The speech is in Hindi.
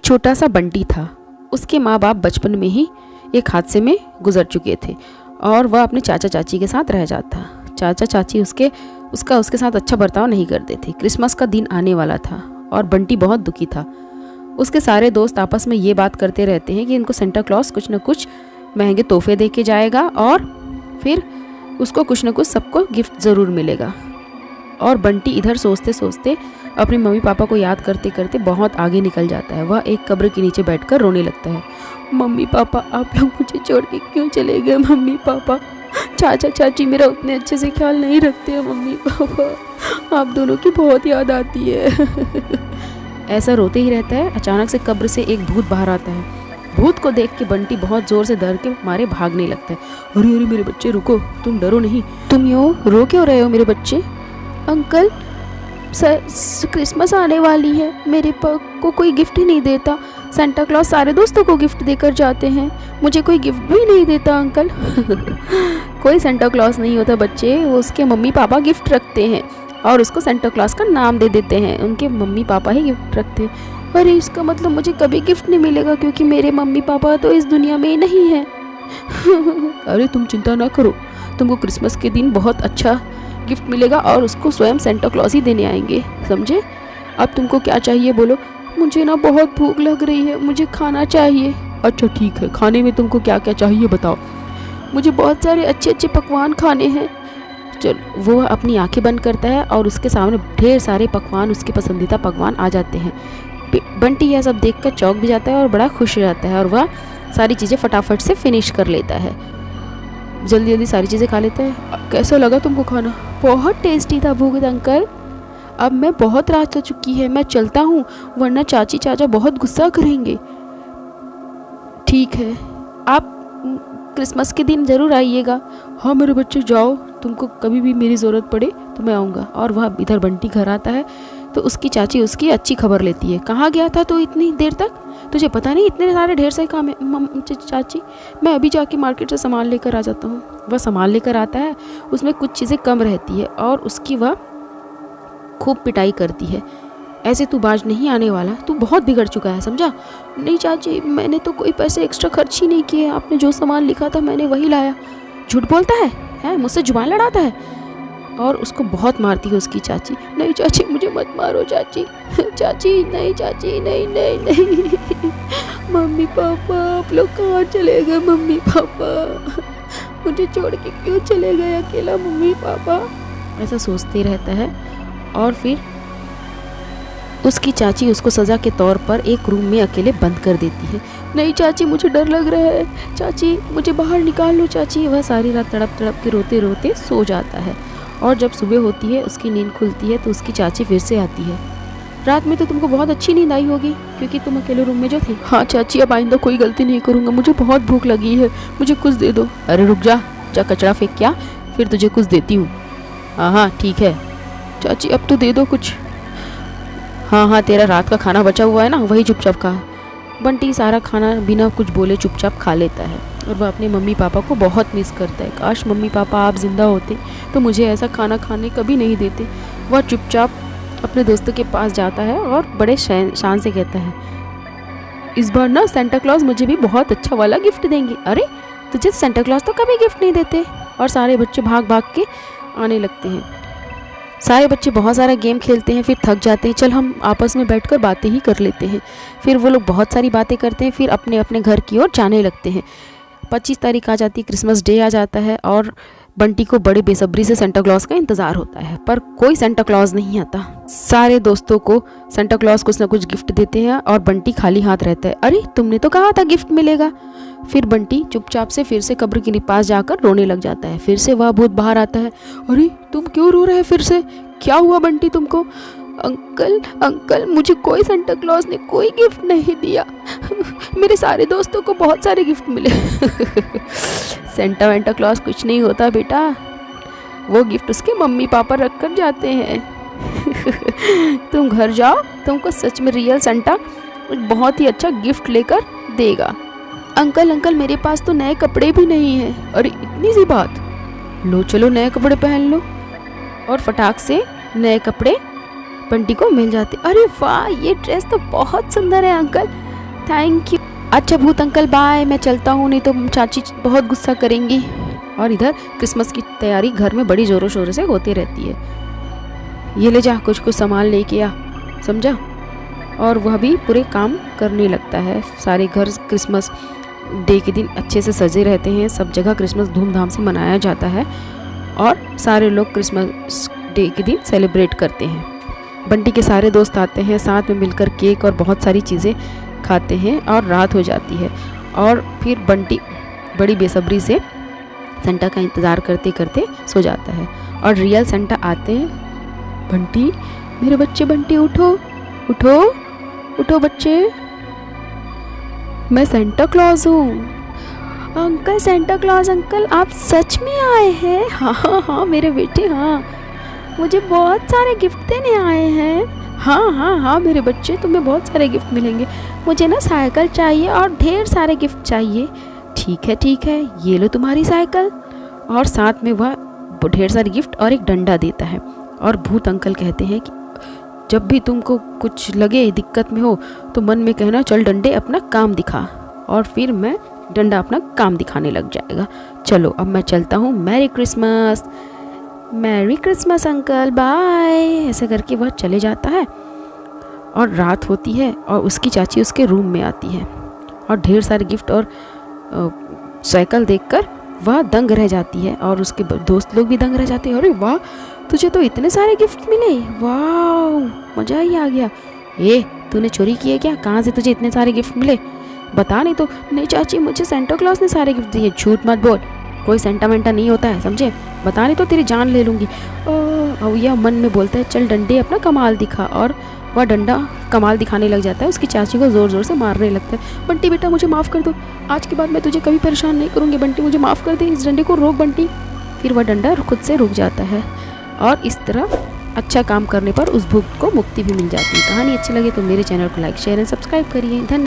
छोटा सा बंटी था। उसके माँ बाप बचपन में ही एक हादसे में गुजर चुके थे और वह अपने चाचा चाची के साथ रह जाता। चाचा चाची उसके साथ अच्छा बर्ताव नहीं करते थे। क्रिसमस का दिन आने वाला था और बंटी बहुत दुखी था। उसके सारे दोस्त आपस में ये बात करते रहते हैं कि इनको सेंटा क्लॉज कुछ न कुछ महंगे तोहफे दे के जाएगा और फिर उसको कुछ न कुछ सबको गिफ्ट ज़रूर मिलेगा। और बंटी इधर सोचते सोचते अपने मम्मी पापा को याद करते करते बहुत आगे निकल जाता है। वह एक कब्र के नीचे बैठकर रोने लगता है। मम्मी पापा, आप लोग मुझे छोड़ के क्यों चले गए? मम्मी पापा, चाचा चाची मेरा उतने अच्छे से ख्याल नहीं रखते हैं। मम्मी पापा, आप दोनों की बहुत याद आती है। ऐसा रोते ही रहता है। अचानक से कब्र से एक भूत बाहर आता है। भूत को देख के बंटी बहुत जोर से डर के मारे भागने लगता है। अरे अरे मेरे बच्चे रुको, तुम डरो नहीं। तुम यूँ रो क्यों रहे हो मेरे बच्चे? अंकल, क्रिसमस आने वाली है, मेरे को कोई गिफ्ट ही नहीं देता। सेंटा क्लॉज सारे दोस्तों को गिफ्ट देकर जाते हैं, मुझे कोई गिफ्ट भी नहीं देता अंकल। कोई सेंटा क्लॉज नहीं होता बच्चे, वो उसके मम्मी पापा गिफ्ट रखते हैं और उसको सेंटा क्लॉज का नाम दे देते हैं। उनके मम्मी पापा ही गिफ्ट रखते हैं। अरे इसका मतलब मुझे कभी गिफ्ट नहीं मिलेगा क्योंकि मेरे मम्मी पापा तो इस दुनिया में ही नहीं है। अरे तुम चिंता ना करो, तुमको क्रिसमस के दिन बहुत अच्छा गिफ्ट मिलेगा और उसको स्वयं सेंटा क्लॉज ही देने आएंगे, समझे? अब तुमको क्या चाहिए बोलो? मुझे ना बहुत भूख लग रही है, मुझे खाना चाहिए। अच्छा ठीक है, खाने में तुमको क्या क्या चाहिए बताओ? मुझे बहुत सारे अच्छे अच्छे पकवान खाने हैं। चलो, वो अपनी आंखें बंद करता है और उसके सामने ढेर सारे पकवान, उसके पसंदीदा पकवान आ जाते हैं। बंटी यह सब देखकर चौंक भी जाता है और बड़ा खुश हो जाता है और वह सारी चीज़ें फटाफट से फिनिश कर लेता है। जल्दी जल्दी सारी चीज़ें खा लेता है। कैसा लगा तुमको खाना? बहुत टेस्टी था भूत अंकल। अब मैं बहुत रात हो चुकी है, मैं चलता हूँ वरना चाची चाचा बहुत गुस्सा करेंगे। ठीक है, आप क्रिसमस के दिन ज़रूर आइएगा। हाँ मेरे बच्चे जाओ, तुमको कभी भी मेरी ज़रूरत पड़े तो मैं आऊँगा। और वह इधर बंटी घर आता है तो उसकी चाची उसकी अच्छी खबर लेती है। कहाँ गया था तो इतनी देर तक? तुझे पता नहीं इतने सारे ढेर सारे काम है? चाची, मैं अभी जाके मार्केट से सामान लेकर आ जाता हूँ। वह सामान लेकर आता है, उसमें कुछ चीज़ें कम रहती है और उसकी वह खूब पिटाई करती है। ऐसे तू बाज नहीं आने वाला, तू बहुत बिगड़ चुका है, समझा? नहीं चाची, मैंने तो कोई पैसे एक्स्ट्रा खर्च ही नहीं किए, आपने जो सामान लिखा था मैंने वही लाया। झूठ बोलता है मुझसे जुबान लड़ाता है। और उसको बहुत मारती है उसकी चाची। नहीं चाची, मुझे मत मारो चाची। चाची नहीं, चाची नहीं नहीं नहीं। मम्मी पापा, आप लोग कहाँ चले गए? मम्मी पापा, मुझे छोड़ के क्यों चले गए अकेला? मम्मी पापा ऐसा सोचते रहता है। और फिर उसकी चाची उसको सज़ा के तौर पर एक रूम में अकेले बंद कर देती है। नहीं चाची, मुझे डर लग रहा है, चाची मुझे बाहर निकाल लो चाची। वह सारी रात तड़प तड़प के रोते रोते सो जाता है और जब सुबह होती है, उसकी नींद खुलती है तो उसकी चाची फिर से आती है। रात में तो तुमको बहुत अच्छी नींद आई होगी क्योंकि तुम अकेले रूम में जो थे। हाँ चाची, अब आइंदा कोई गलती नहीं करूँगा, मुझे बहुत भूख लगी है, मुझे कुछ दे दो। अरे रुक जा, कचरा फेंक क्या, फिर तुझे कुछ देती हूँ। हाँ ठीक है चाची, अब तो दे दो कुछ। हाँ, तेरा रात का खाना बचा हुआ है ना, वही चुपचाप खा। बंटी सारा खाना बिना कुछ बोले चुपचाप खा लेता है और वह अपने मम्मी पापा को बहुत मिस करता है। काश मम्मी पापा आप जिंदा होते तो मुझे ऐसा खाना खाने कभी नहीं देते। वह चुपचाप अपने दोस्तों के पास जाता है और बड़े शान से कहता है, इस बार ना सेंटा क्लॉज मुझे भी बहुत अच्छा वाला गिफ्ट देंगे। अरे तुझे सेंटा क्लॉज तो कभी गिफ्ट नहीं देते। और सारे बच्चे भाग भाग के आने लगते हैं। सारे बच्चे बहुत सारा गेम खेलते हैं, फिर थक जाते हैं। चल हम आपस में बैठकर बातें ही कर लेते हैं। फिर वो लोग बहुत सारी बातें करते हैं, फिर अपने अपने घर की ओर जाने लगते हैं। 25 तारीख आ जाती है, क्रिसमस डे आ जाता है और बंटी को बड़े बेसब्री से सेंटा क्लॉज का इंतज़ार होता है, पर कोई सेंटा क्लॉज नहीं आता। सारे दोस्तों को सेंटा क्लॉज कुछ ना कुछ गिफ्ट देते हैं और बंटी खाली हाथ रहता है। अरे तुमने तो कहा था गिफ्ट मिलेगा। फिर बंटी चुपचाप से फिर से कब्र के पास जाकर रोने लग जाता है। फिर से वह भूत बाहर आता है। अरे तुम क्यों रो रहे हैं? फिर से क्या हुआ बंटी तुमको? अंकल, मुझे कोई सेंटा क्लॉज ने कोई गिफ्ट नहीं दिया। मेरे सारे दोस्तों को बहुत सारे गिफ्ट मिले। सेंटा वेंटा क्लॉज कुछ नहीं होता बेटा, वो गिफ्ट उसके मम्मी पापा रख कर जाते हैं। तुम घर जाओ, तुमको सच में रियल सेंटा एक बहुत ही अच्छा गिफ्ट लेकर देगा। अंकल, मेरे पास तो नए कपड़े भी नहीं हैं। अरे इतनी सी बात, लो चलो नए कपड़े पहन लो। और फटाक से नए कपड़े बंटी को मिल जाते। अरे वाह, ये ड्रेस तो बहुत सुंदर है अंकल, थैंक यू। अच्छा भूत अंकल बाय, मैं चलता हूँ, नहीं तो चाची बहुत गुस्सा करेंगी। और इधर क्रिसमस की तैयारी घर में बड़ी ज़ोरों शोरों से होती रहती है। ये ले जा, कुछ कुछ सामान लेके आ, समझा। और वह भी पूरे काम करने लगता है। सारे घर क्रिसमस डे के दिन अच्छे से सजे रहते हैं। सब जगह क्रिसमस धूमधाम से मनाया जाता है और सारे लोग क्रिसमस डे के दिन सेलिब्रेट करते हैं। बंटी के सारे दोस्त आते हैं, साथ में मिलकर केक और बहुत सारी चीज़ें खाते हैं और रात हो जाती है। और फिर बंटी बड़ी बेसब्री से सेंटा का इंतज़ार करते करते सो जाता है। और रियल सेंटा आते हैं। बंटी, मेरे बच्चे, बंटी उठो उठो उठो बच्चे, मैं सेंटा क्लॉज हूँ। अंकल, सेंटा क्लॉज अंकल, आप सच में आए हैं? हाँ हाँ हाँ मेरे बेटे, हाँ, मुझे बहुत सारे गिफ्ट देने आए हैं। हाँ हाँ हाँ मेरे बच्चे, तुम्हें बहुत सारे गिफ्ट मिलेंगे। मुझे ना साइकिल चाहिए और ढेर सारे गिफ्ट चाहिए। ठीक है, ये लो तुम्हारी साइकिल। और साथ में वह ढेर सारे गिफ्ट और एक डंडा देता है। और भूत अंकल कहते हैं कि जब भी तुमको कुछ लगे, दिक्कत में हो, तो मन में कहना, चल डंडे अपना काम दिखा। और फिर मैं डंडा अपना काम दिखाने लग जाएगा। चलो अब मैं चलता हूँ, merry Christmas. Merry Christmas uncle, bye. ऐसे करके वह चले जाता है। और रात होती है और उसकी चाची उसके रूम में आती है और ढेर सारे गिफ्ट और साइकिल देखकर वह दंग रह जाती है। और उसके दोस्त लोग भी दंग रह जाते हैं। अरे वाह, तुझे तो इतने सारे गिफ्ट मिले, वाह, मज़ा ही आ गया। तूने चोरी किए क्या? कहाँ से तुझे इतने सारे गिफ्ट मिले? बता, नहीं तो। नहीं चाची, मुझे सेंटा क्लॉज ने सारे गिफ्ट दिए। झूठ मत बोल, कोई सेंटा वेंटा नहीं होता है, समझे? बता, नहीं तो तेरी जान ले लूँगी। यह मन में बोलता है, चल डंडे अपना कमाल दिखा। और वह डंडा कमाल दिखाने लग जाता है, उसकी चाची को ज़ोर ज़ोर से मारने लगता है। बंटी बेटा, मुझे माफ़ कर दो, आज के बाद मैं तुझे कभी परेशान नहीं करूँगी। बंटी, मुझे माफ़ कर दे, इस डंडे को रोक बंटी। फिर वह डंडा खुद से रुक जाता है और इस तरह अच्छा काम करने पर उस भूत को मुक्ति भी मिल जाती है। कहानी अच्छी लगे तो मेरे चैनल को लाइक, शेयर एंड सब्सक्राइब करिए। धन्यवाद।